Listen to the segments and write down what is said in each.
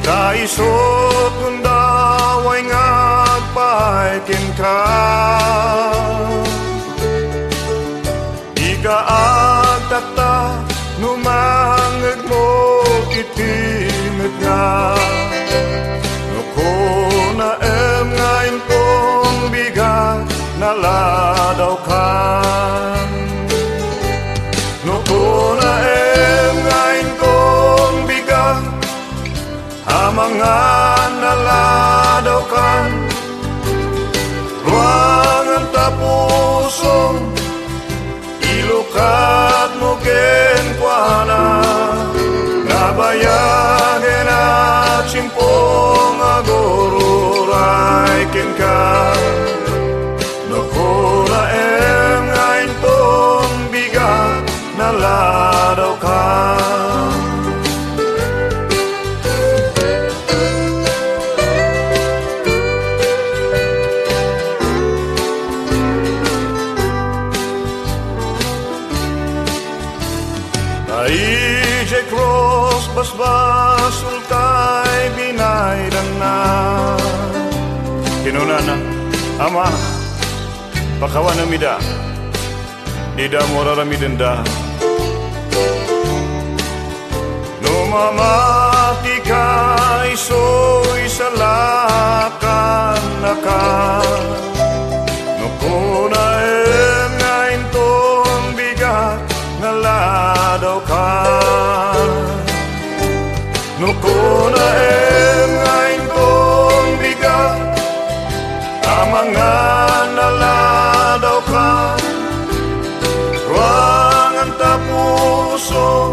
Ita isot kundaway ngagpaikin ka. Di ka agtakta numangag mo itimag nga. Nuko na ngayon kong bigat naladaw ka. Nuko na ngayon kong bigat mga naladaw kan. Ruangan tapusong ilukat mo kenkwana. Nabayagin at simpong agururay kenka. Nukura ngayon tong bigat naladaw kan. Ije cross basbas ultay binaydan na. Kinunana ama pakawan namida dida moraramidan da. Numamati ka isoy salakan naka. Nukuna ngayon tong bigat naladaw ka. Nukuna ngayon kong bigat ang mga naladaw ka. Ruangan tapuso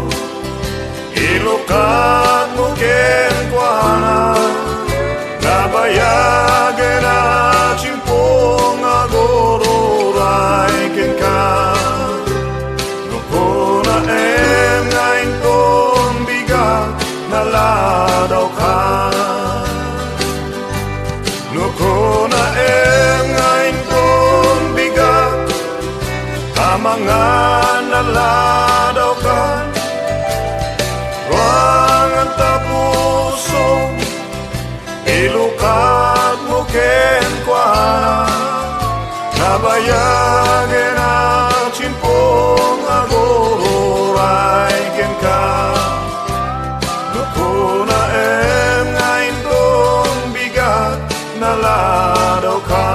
ilukat mo kenkwana. Nabayagin at simpong agururay kenka. Ngayon kong bigat naladaw ka. Nuko na ngayon kong bigat ang mga naladaw ka. Ruangan tapusong ilukat mo kenkwana. Nabayagin at simpong agururay kenka. Nukuna ngayon kong bigat naladaw ka.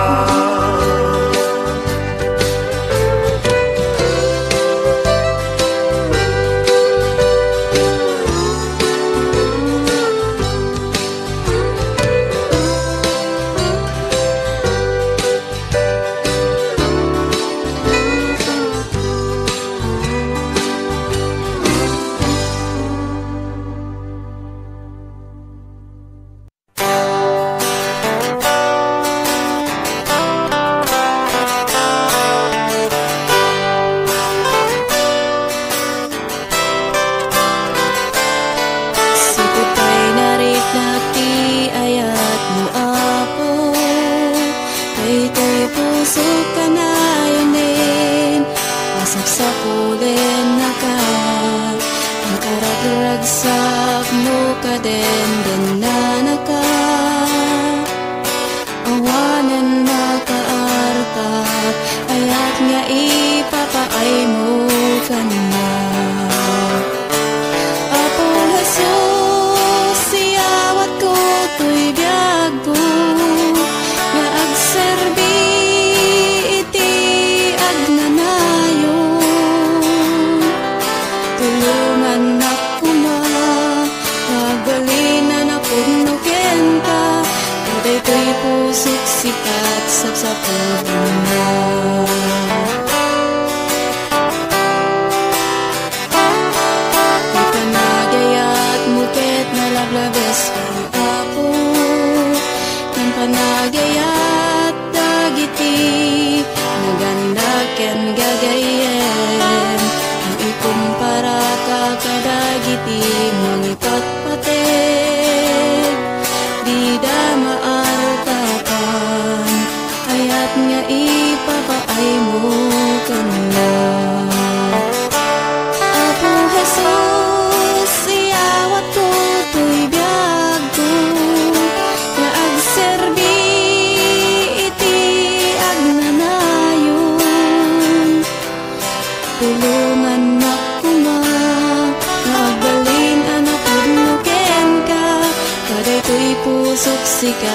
Apo Jesus, iyawat ko to'y biyag ko.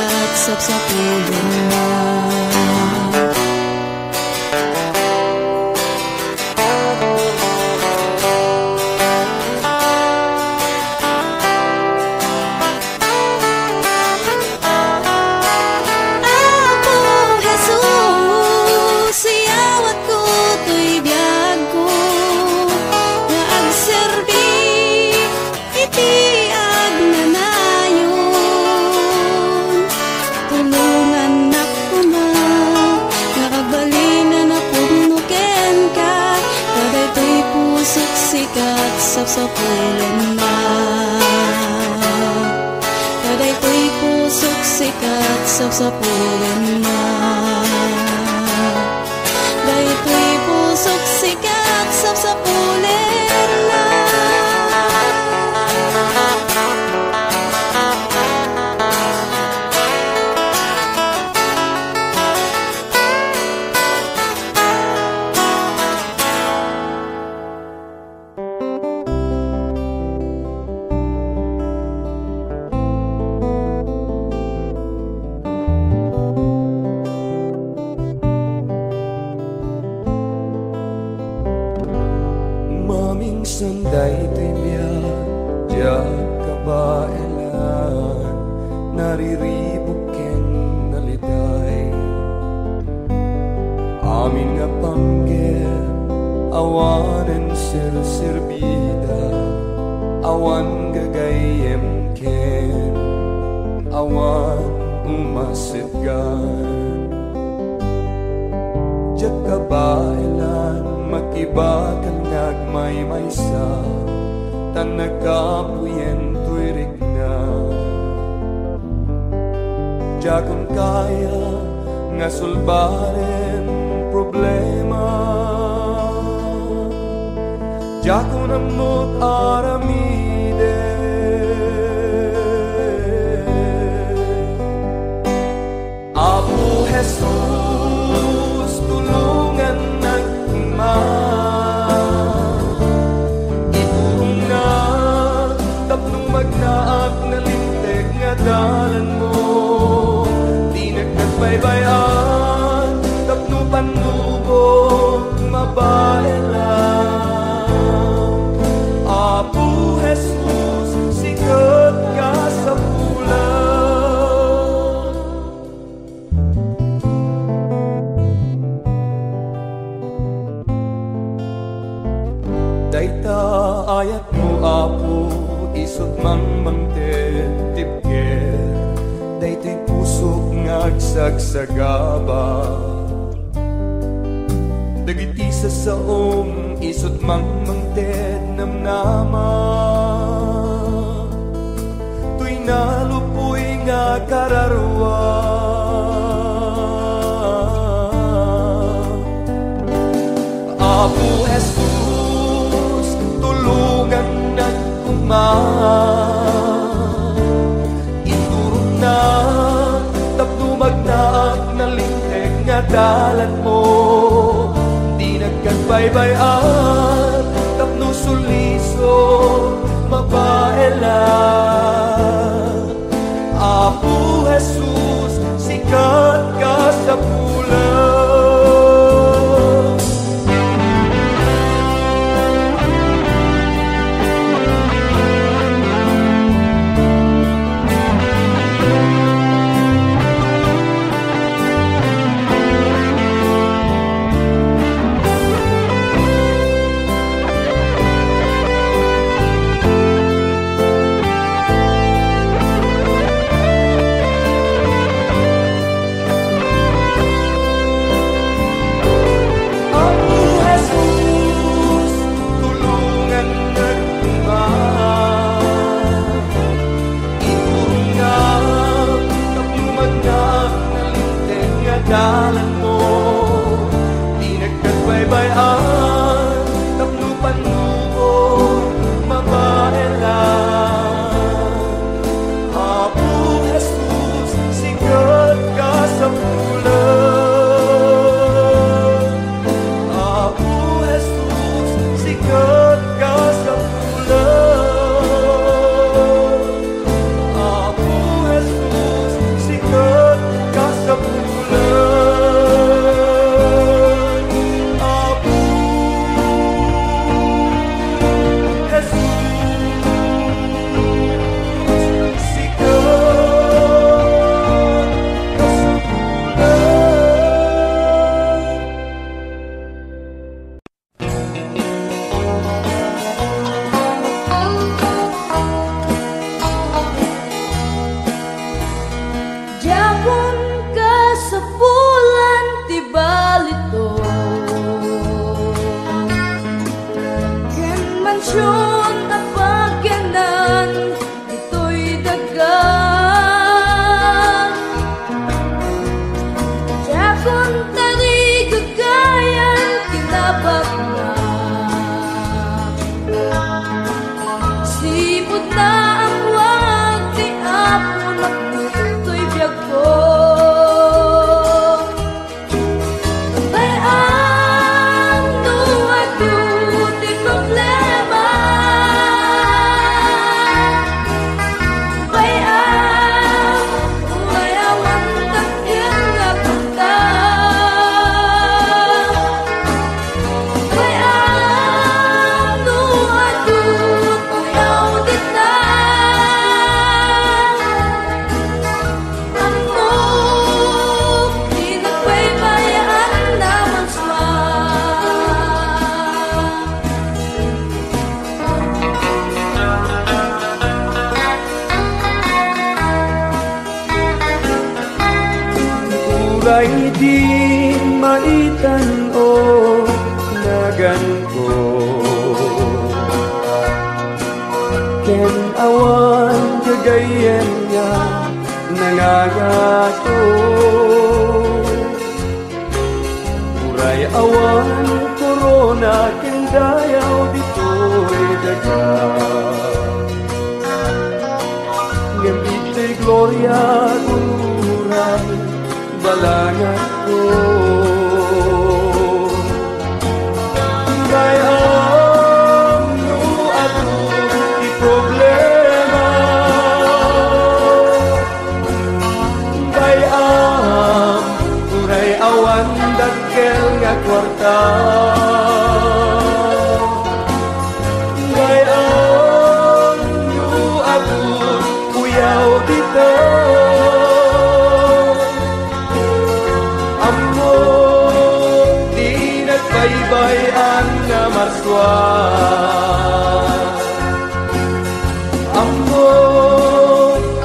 sikat sa pulong na. Sa pulong na kaday to'y pusok sikat sa pulong na kaday to'y pusok sikat sa pulong na. Sanday timya, diyak kabailan, nariribukin naliday. Amin nga panggil, awanan sir-sirbida, awan gagayem ken, awan umasitgan. Diyak kabailan, makibakan nagmay-maysa, tan nagkapuyen tuirik na. Diakon kaya nga sulbarin problema, diakon amot aramide. Apo Jesus, tulungan magnaag na lintek nga dalan mo, di nagkagbaybayan, tapno panubog, mabaelan. Apo Jesus, sikat ka sa pulang. Dayta ayat mo, Apo, isot mang mangted tipker, daytoy pusok ngagsagsagaba. Dagiti sa saom, isot mang mangted namnama, tuy nalupoy nga kararwa. Apo Jesus, tulungan iturong na tapno magnaak na lintek nga dalan mo, di nagkagbaybayan, tapno suliso mabaelan. Apo Jesus, sikat ka sa pulang. uray di maitan o nagan ko ken awan kagayen niya nangayato uray awan corona ken dayaw dito'y daga ngem ito'y gloria uray balangan ko bayam no ako di problema bayam uray awan dakkel nga kwarta bayam no ako kuyaw dito baybayan nga marswan Ambo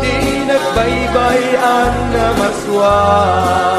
di nagbaybayan nga marswan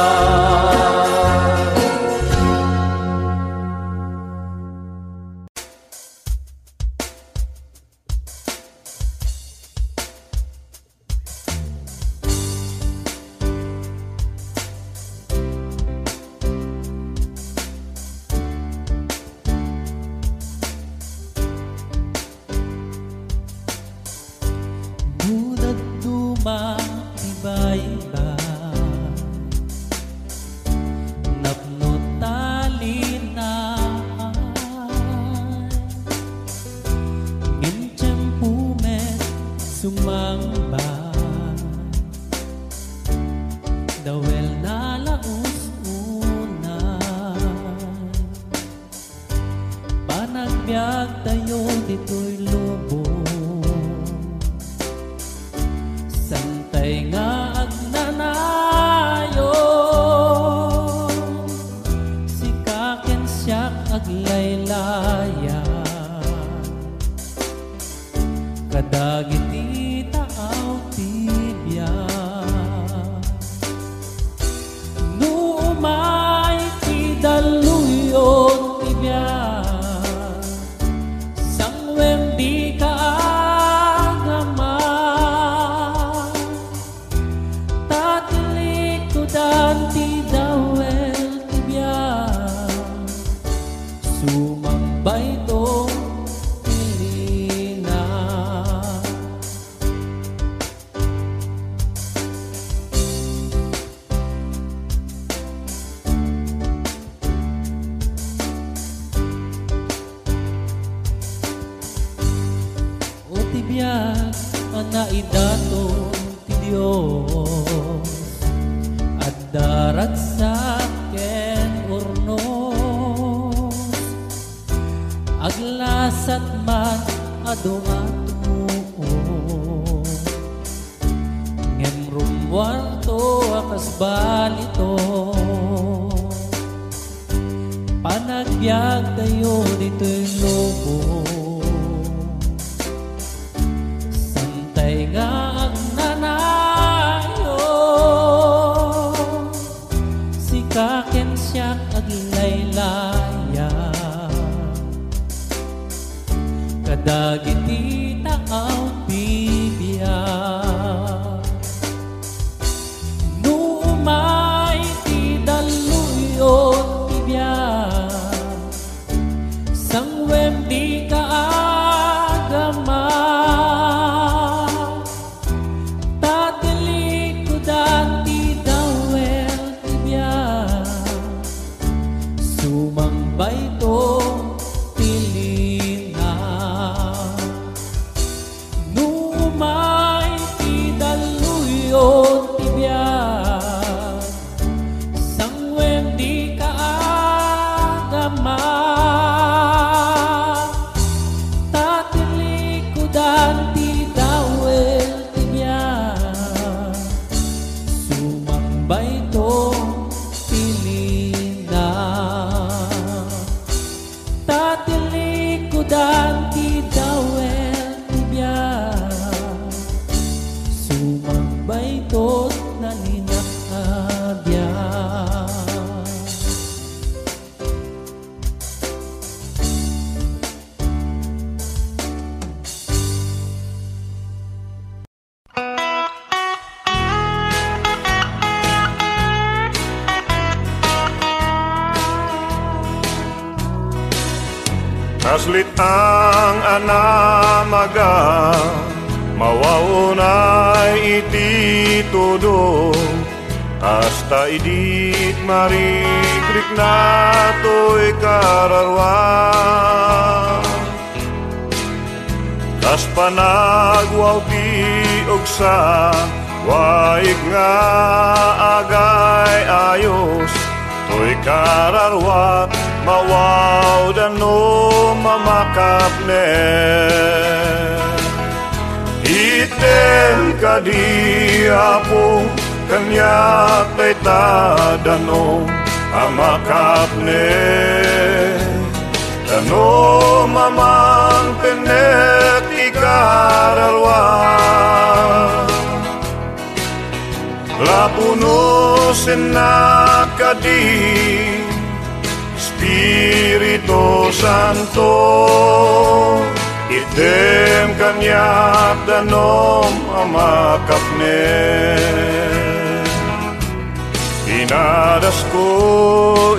Sumambay to't nalinakadya Kaslit ang anamaga, mawaunay iti todo, hasta idit marikrik na to'y kararwa. Kas panagwaw ti ogsa, waig nga agay ayos, to'y kararwa, mawaw dano mamakap ne. Item kadi apo kanyak tay tadano amakap ne. Dano mamang penek ikararwa, lapuno senakadi Espiritu Santo, item kanyak danom amakap ne. Inadas ko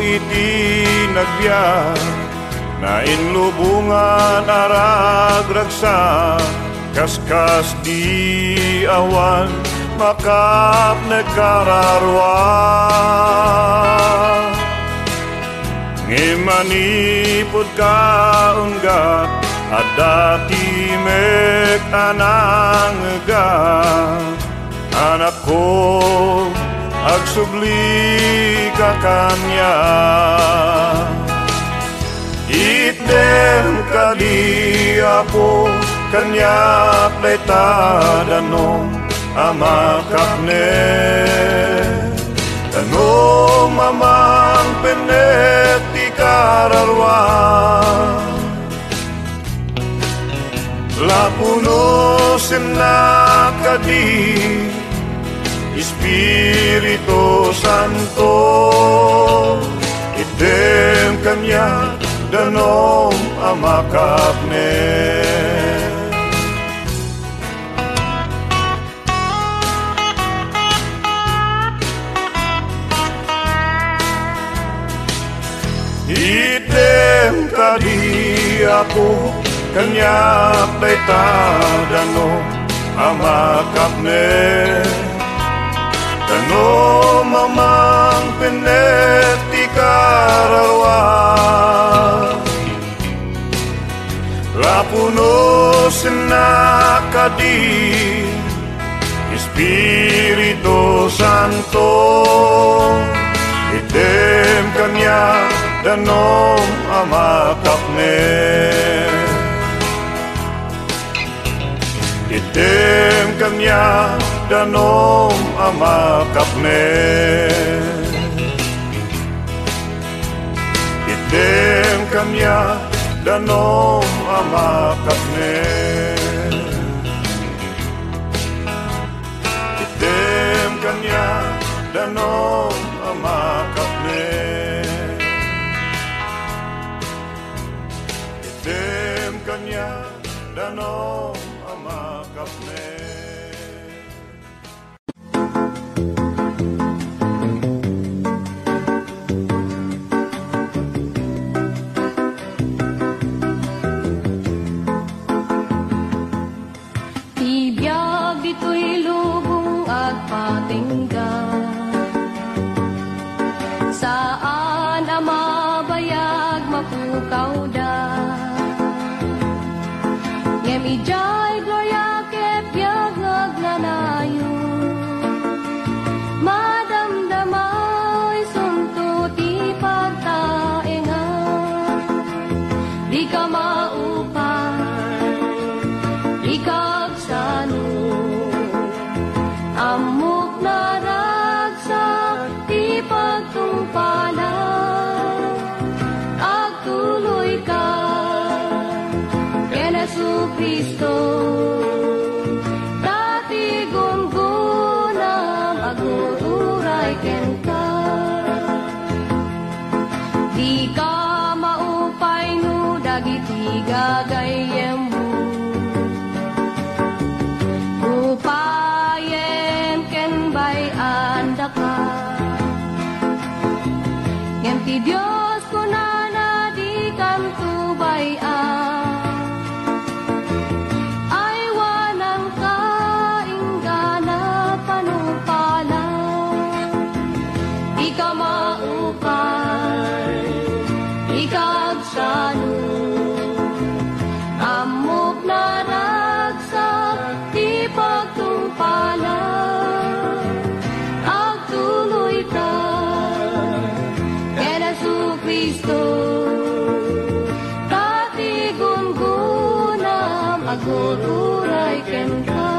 iti nagbiag, na inlubungan aragragsa, kaskas di awan makap nagkararwa. Ngimanipod kaunggap at dati mek anangga, anak ko agsubli ka kanya. Item kadi apo kanyak day tadanom amakap ne. Dano mamang penet ikararwa, lapuno senakadi Espiritu Santo, item kanyak danom amakap ne. Item kadi apo kanyak day tadanom amakap ne. Dano mamang penet ikararwa, lapuno senakadi Espiritu Santo, item kanyak danom amakap ne. Item kanyak danom amakap ne. Item kanyak danom amakap ne. Item kanyak danom amakap ne. Item kanyak danom amakap ne. Ibiyag dito'y lubong at patinggan, saan ang mabayag mapukaw da. Ngem ijay gloria ket biyag nagnanayo, madamdamay sunto ti pagtaengan. Di ka maupay, di ka agsano, amok na ragsak ti pagtungpalan. Agtuloy ka ken Jesucristo, dati gungunam agururay ken ka. Di ka maupay no dagiti gagayem mo, upayen ken bayan da ka. Ngem ti Dios kunana di kan tubayan, ka maupay, ikagsano, amok na ragsak, di pagtungpalan, agtuloy ka, ken Jesu Kristo, katigun-gunam, agururay ken ka,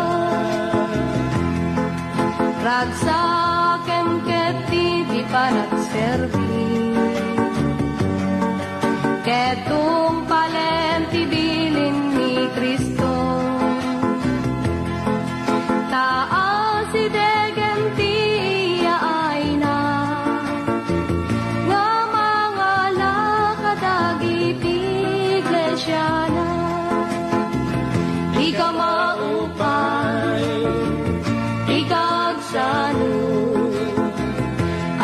ragsakem keti di panagserbi, ketong palenti bilin ni Kristo, taas si degen tiya ay na, nga mga lakadagi iglesia na, di ka maupay, ikagsano,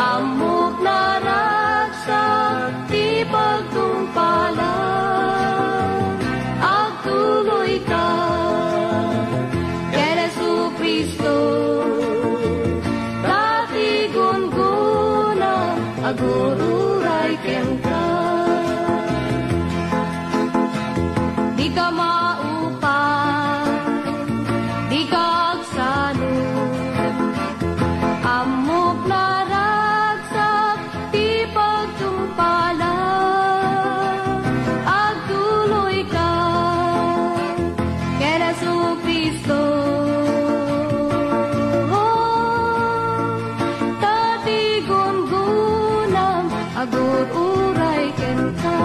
amok na ragsak, di pagtungpalan, agtuloy ka, ken Jesu Kristo, katigun-gunam, agururay ken ka, di ka maupay, di ka agsano, amok na ragsak, di pagtungpalan, agtuloy ka, ken Jesu Kristo, katigun-gunam, agururay ken ka.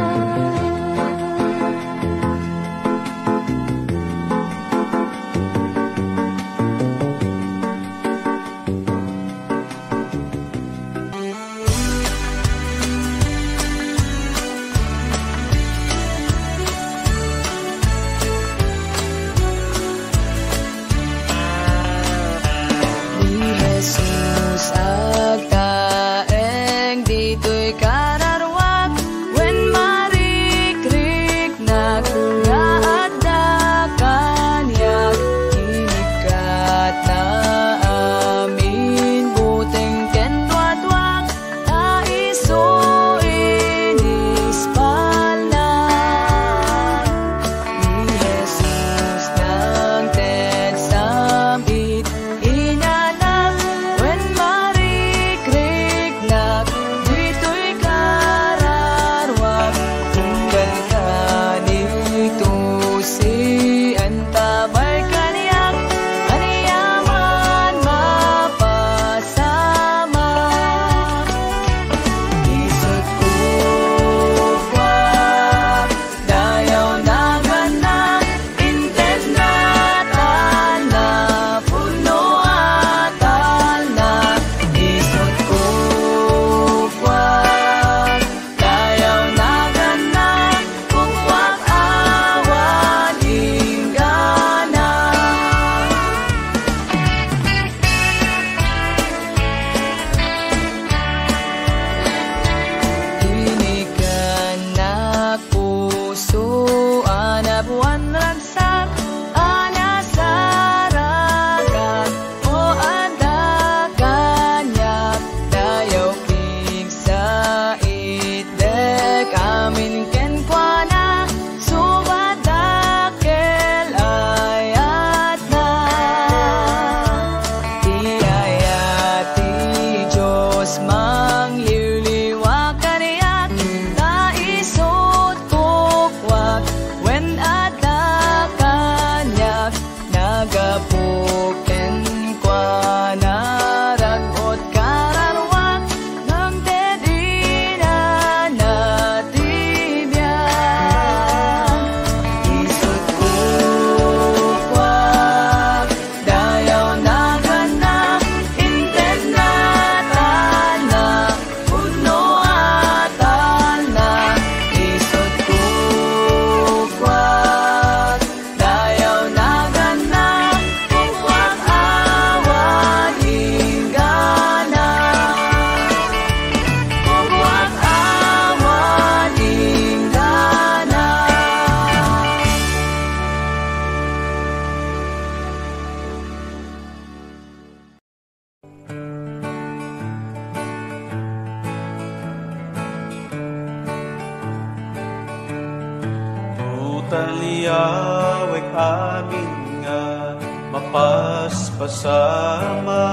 taliyawek amin nga mapaspasama,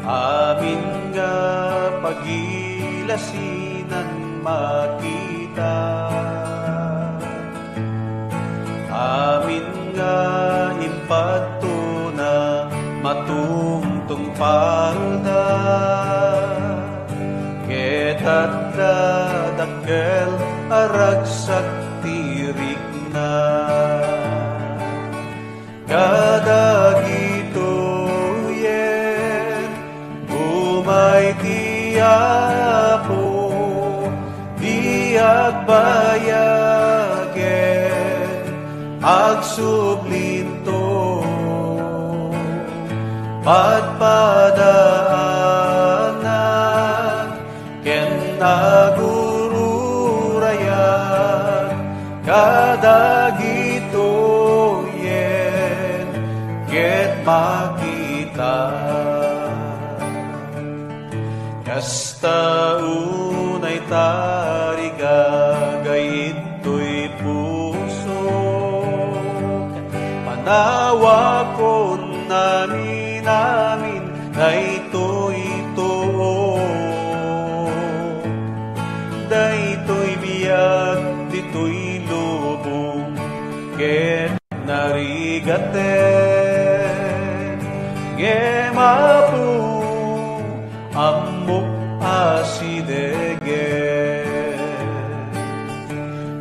amin nga pagilasinan makita, amin nga impatu na matungtung palda, ketadda dakkel aragsak tirik na, kadagito yen umay tiyapo di agbayagen agsublinto padpadaanan ken nagururayan kadagito yen ket makita kasta unay tariga gayito'y puso panawakon namin na ito'y too, dayto'y biyag dito'y lubong ket narigaten gemapu ammok asidege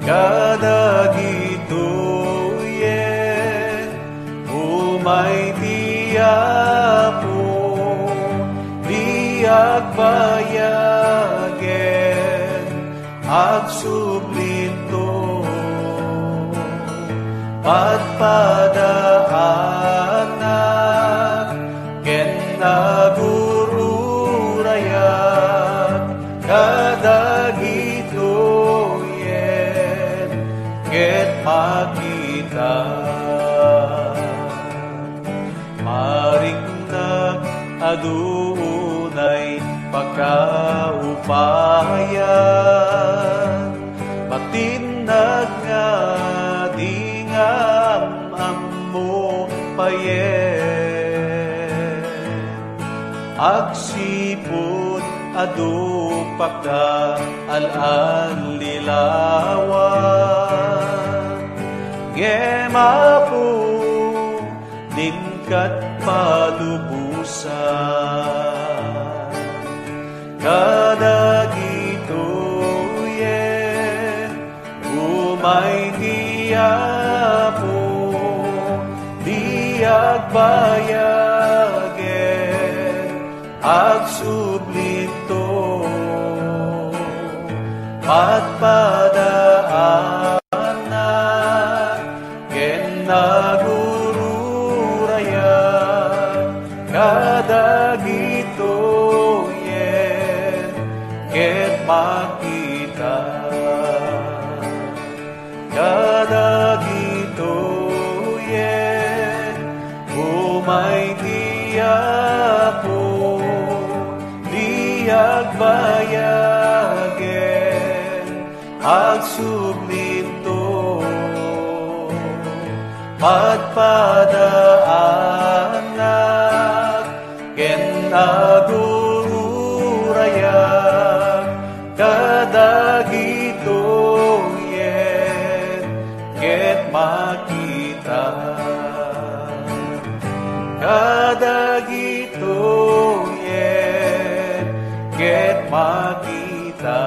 kadagito yen umay tiyapo di agbayagen agsublinto padpadaanan ken nagururayan kadagito yen ket makita mariknag adunay pagkaupayan matinag nga dingam ammo payen agsipod adupaka al-an lilawan gemapu ningkat palubusan kadagito yen umay tiyapo di agbayagen agsublinto padpadaanan ken nagururayan kadagito yen ket makita kadagito yen umay tiyapo di agbayagen agsublinto padpadaanan ken nagururayan kadagito yen ket makita kadagito yen ket makita.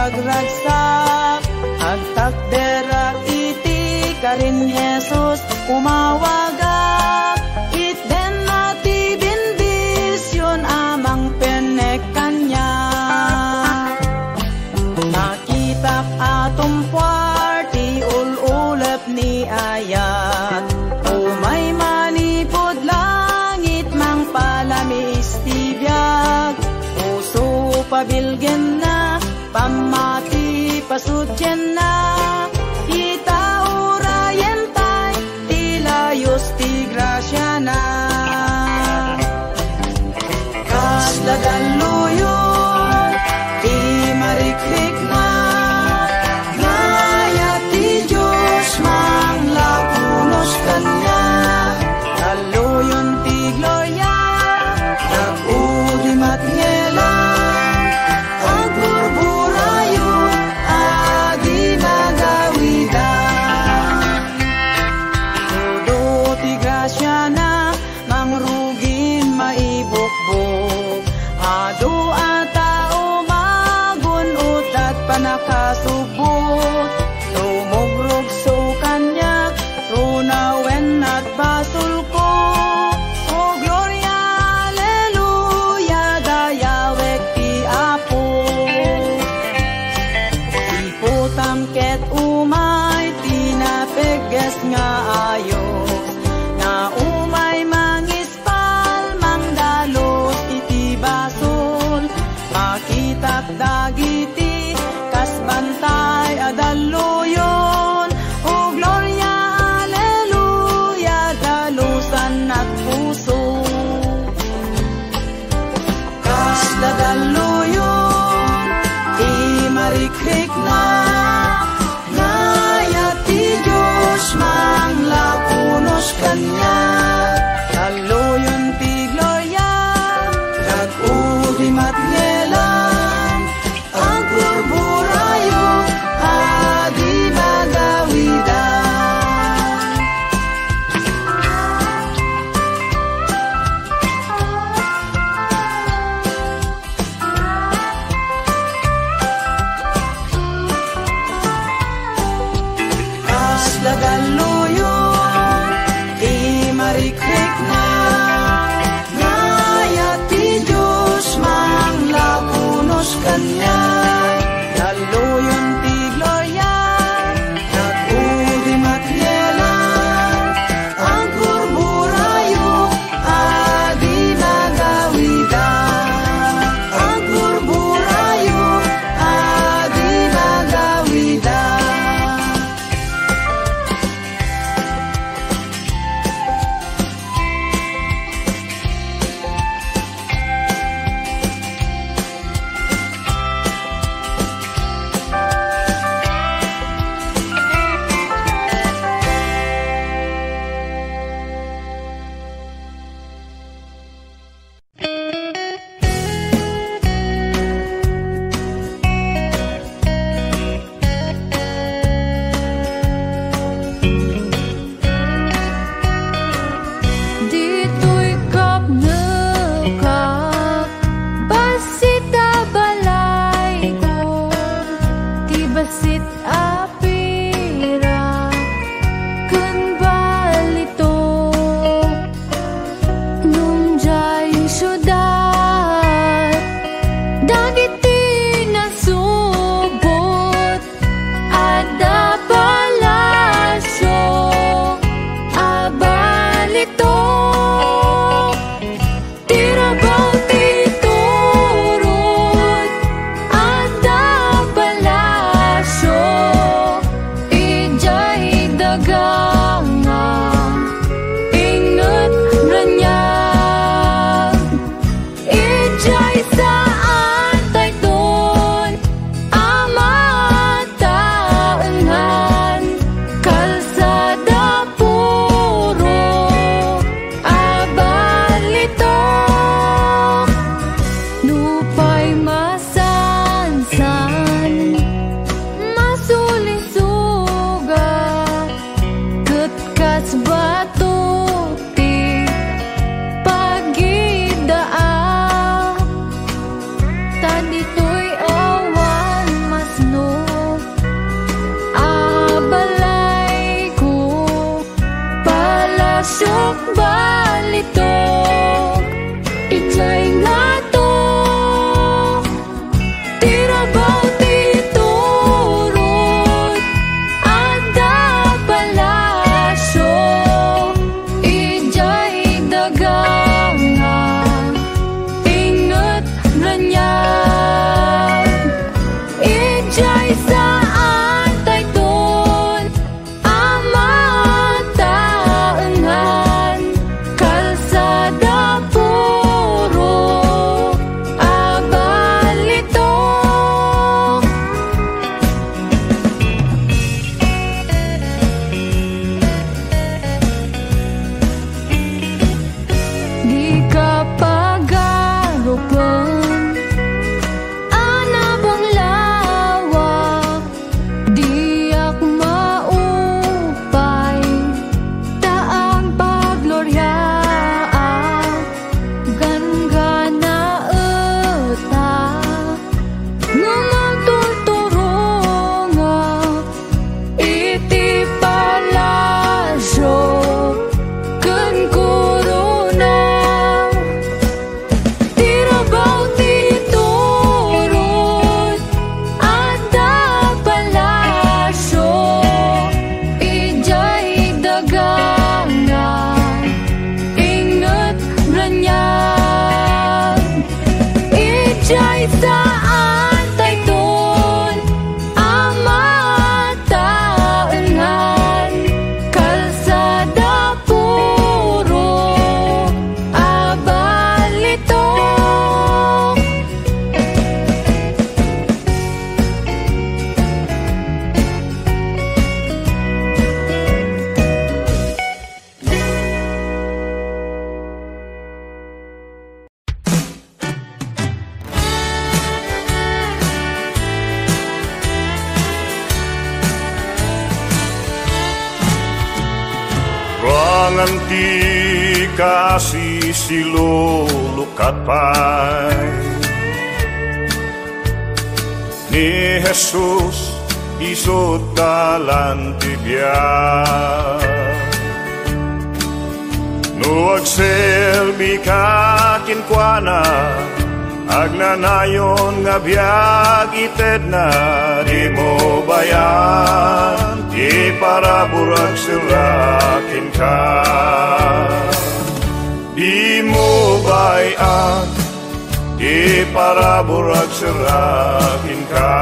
Ragsak, ang takderak ito padilgen na, pamati pasudyan na, itaurayan tay, tilayos ti grasya na. Kaslagaluyon, ti marikrik na, ngayat ti Diyos manglapunos kanya, kaluyon ti gloria, nag-udimat ngelang, ang burburayo, adi magawidan. Todo ti grasya na, mangrugin maibukbuk, ado atao magunot at panakasubot, lumogrog so kanyak, runawen at basul ko, o gloria, aleluya, dayawek ti Apo. Iputam ket umay, tinapeges nga ayo, na umay mangispal, mangdalos iti basol, makitak dagiti, kasbantay adaluyon, o gloria, aleluya, dalusan at puso. Kasdadaluyon, ti marikrik na, ngayat ti Diyos manglapunos kanya, kaluyon ti gloria, nag-udimat ngelang, ang burburayo, adi magawidan. Kaslagaluyon, ti marikrik na, ngayat ti Diyos manglapunos kanya, kaluyon ti gloria, nag-udimat ngelang, ang burburayo, adi magawidan. Ang burburayo, adi magawidan. Dito'y kapnekak, basit a balay ko, ti basit a pira, ken balito, nung jay syudad, dagiti nasubot, ada palasyo, abalito, tirabaw ti turot, ada palasyo, nganti kasi silulukat pa'y ni Jesus isut dalan tibiyag. No agselbi kakin kuana agnanayon nga biyag ited na di mo bayan di para burag sirakin ka. Di mo bayan di para burag sirakin ka.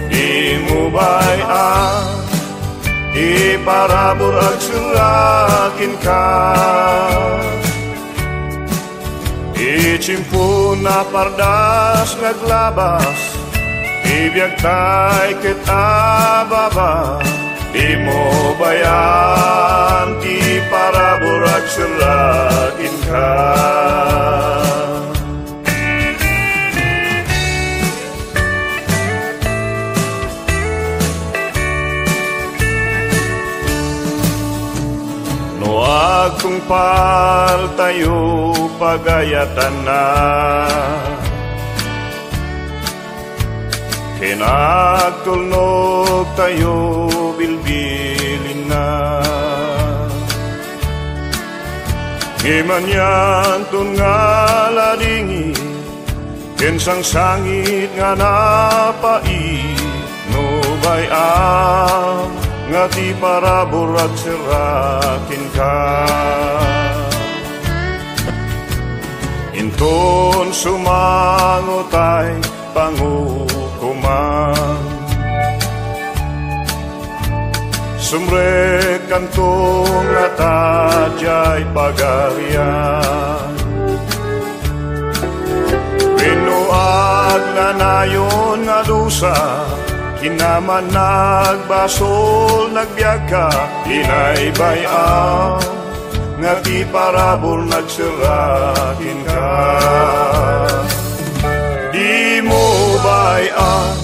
Di mo bayan di para burag sirakin ka. Ichimpu na pardas naglabas ibiyag tay kita baba. Di mo bayan di para burag sirakin ka. Kung par tayo pagayatan na kinagtulnog tayo bilbilin na Gimanyan tun nga ladingi kensang sangit nga napai no bayam nga ti para burag sirakin ka. Inton sumangutay pangukuman sumrek kantong at adyay pagarian pinuag na nayon nga dusa kinaman nagbasol nagbiag ka inay bayam nga ti parabol nagsirakin ka. Di mo bayam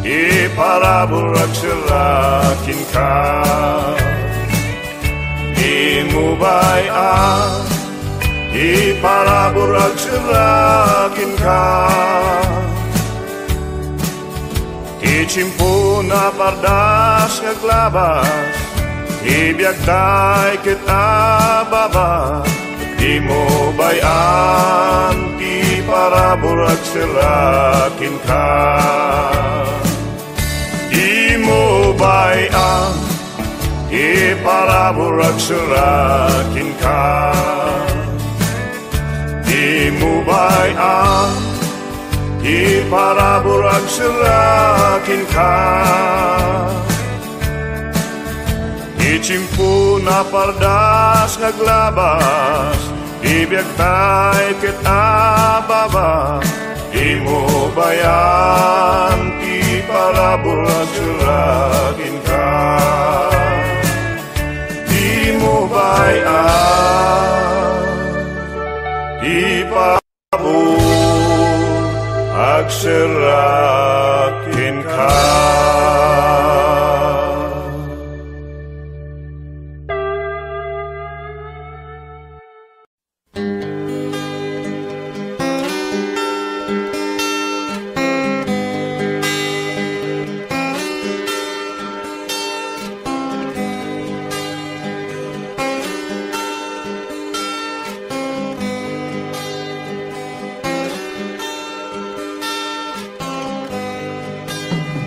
di parabol nagsirakin ka. Di mo bayam di parabol nagsirakin ka. Ichimpu na pardas naglabas ibiyag tay kita baba. Di mo bayan di para burag sirakin ka. Di mo bayan di para burag sirakin ka. Di mo bayan di para burag sirakin ka. Ichimpu na pardas naglabas ibiyag tay kita baba. Di mo bayan di para burag sirakin ka. Di mo bayan di para burag sirakin ka.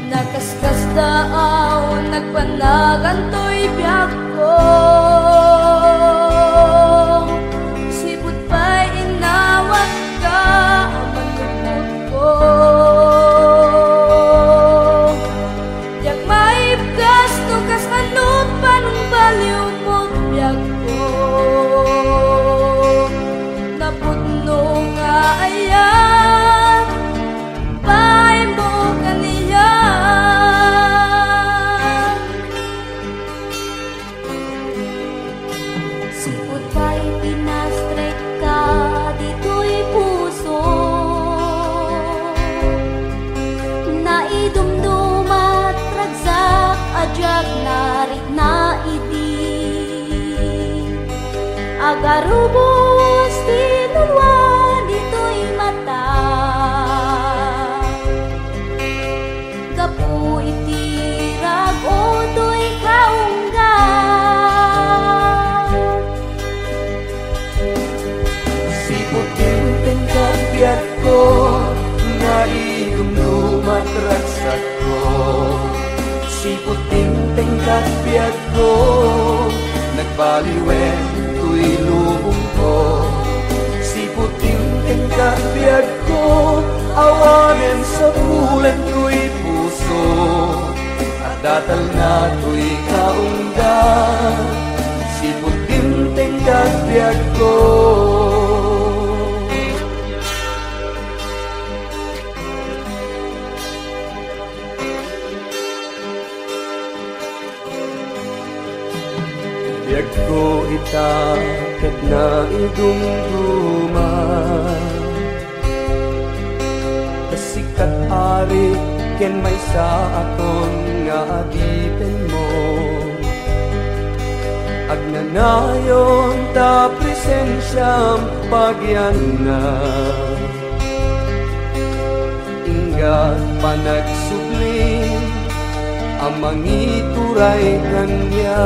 Nagkaskas-daaw, nagpanagantoy biyak ko. Sipot pa'y inawat ka, amantupot ko. Yak maibgas, nukas anot pa nung baliw mo biyak ko. Naputno nga ayan, pa'y mo kaniya. Sipot pa'y pinastrek ka, dito'y puso. Naidumdum at ragsak, adyag narit na idi. agarubos tinulwa dito'y mata. Gapu itirag o to'y kaungga. Sipot din kapiat ko, naidumdumat raksak ko. Sipot din kapiat ko, nagbaliwen to'y lubong ko. Sipot din kapiat ko, awanen sa bulan to'y puso. At datal na to'y kaungga, sipot din kapiat ko. Biag ko itakat na idumduma, kasikat ari ken may sa aton nga adipen mo. Agnanayon ta presensyam pagyan na, ingat panagsubling amang ituray kanya.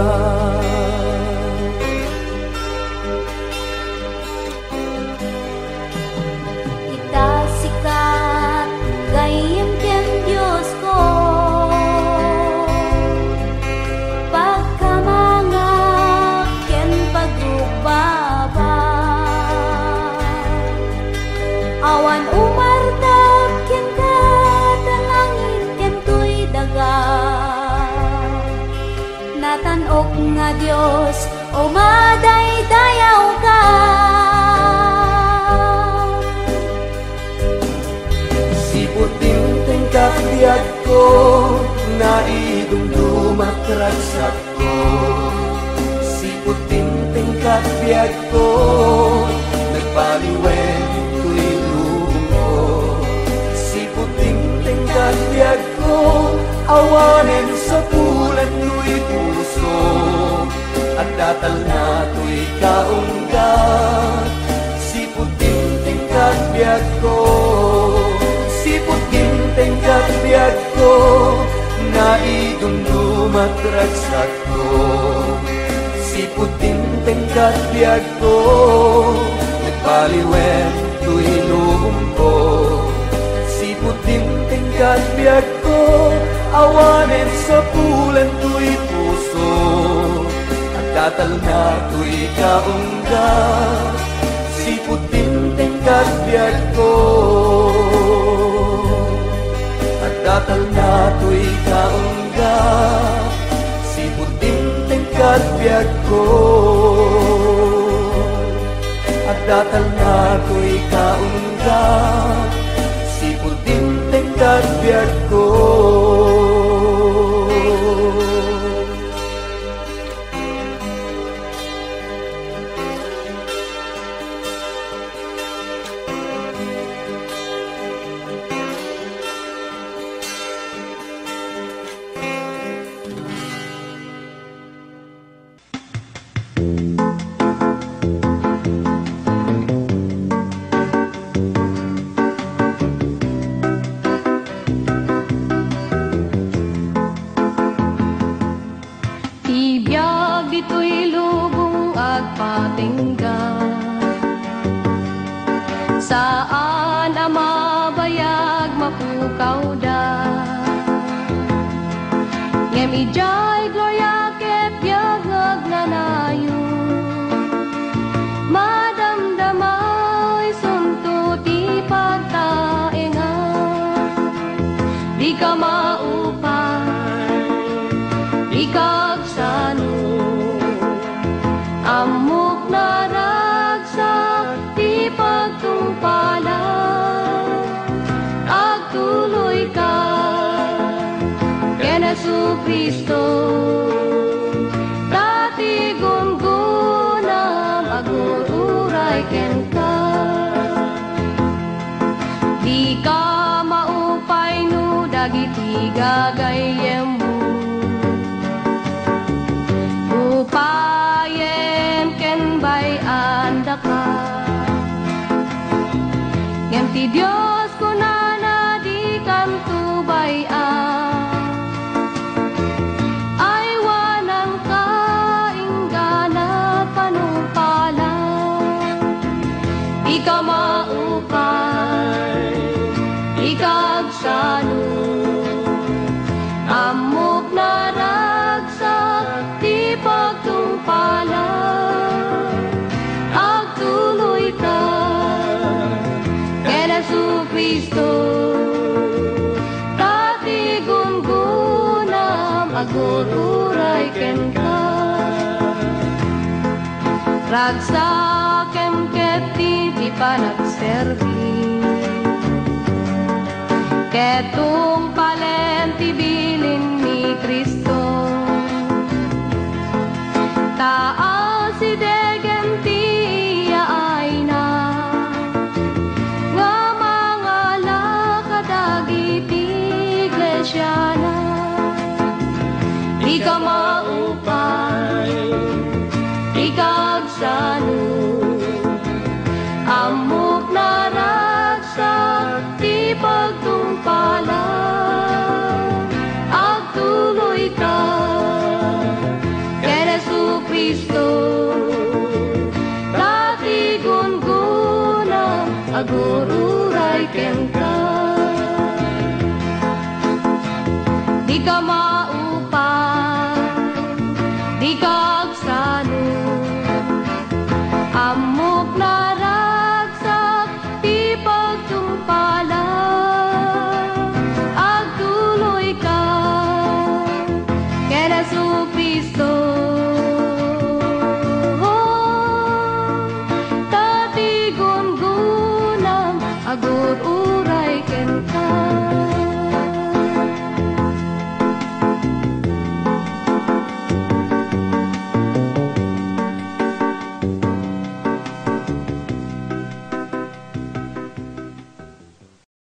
Sikat gayem ken Diyos ko, pagkamangak ken pagrubaba. Awan umartap ken katalangin ken to'y daga. Natanok nga Diyos o madaydayaw ka. Kapiat ko, naidumdumat raksak ko. Sipot ting kapiat ko, nagpaliwen to'y lubong ko. Sipot ting kapiat ko, awanen sa bulan to'y puso. At datal na to'y kaungga, sipot ting kapiat ko. Sipot tingkat biag ko, naidumdumat raksak ko. Sipot tingkat biag ko, nagpaliwen to'y lubong ko. Sipot tingkat biag ko, awanen sa bulan to'y puso. At datal na to'y kaungga, sipot tingkat biag ko. Datal na to'y kaungga, sipot tingkat biag ko. At datal na to'y kaungga, sipot tingkat biag ko. Saan ang mabayag mapukaw da? Ngem ijay gloria ket yagag nanayo, madamdamay sunto ti pagtaenga. Di ka maupay, di kagsano, amok na ragsak ti pagtungpala. Agtuloy ka ken Jesu-Kristo, dati gungunam agururay ken ka. Di ka maupay no dagiti gagayem mo, upayen ken bay Diyos ko na di kan tubayan, ay wanang kainggana panumpalan. Ikaw maupay, ikagsano, amok na ragsak, di pagtumpalan. Agtuloy ka, ken Jesu-Kristo, dati gungunam, agururay ken ka. Ragsak kem ket di panagserbi, ketong palenti bilin ni Kristo. Taas si degenti ay na, nga mga lakadagiti iglesia na. Di ka maupay, ikagsano, amok na ragsak, di pagtumpalan. Agtuloy ka, ken Jesu-Kristo, dati gungunam, agururay ken ka. Di ka maupay, di ka